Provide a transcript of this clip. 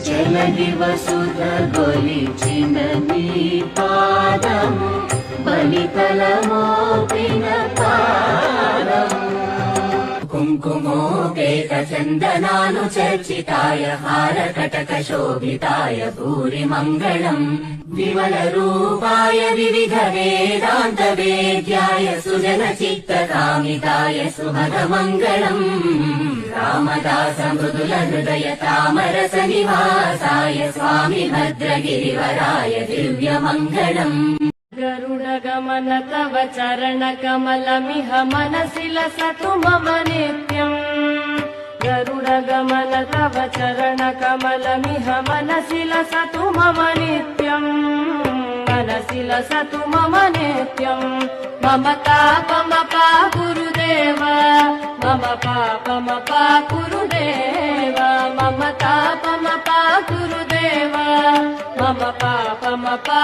చలని వసుధ గొలిచిన నీ పాదము బలితలమోపిన పాదము కుంకుమోపేత చందనాను చర్చితాయ హార కటక శోభితాయ భూరి మంగళం విమల రూపాయ వివిధ వేదాంత వేద్యాయ సుజన చిత్త కామితాయ సుభగ మంగళం రామదాస మృదుల హృదయ తామరస నివాసాయ స్వామి భద్రగిరివరాయ దివ్య మంగళం गरुड गमन तव चरण कमलमिह मनसि लसतु मम नित्यम् गरुड गमन तव चरण कमलमिह मनसि लसतु मम नित्यम् मनसि लसतु मम नित्यम् मम तापमपा गुरुदेव मम पापमपा गुरुदेव मम तापमपा गुरुदेव मम पापमपा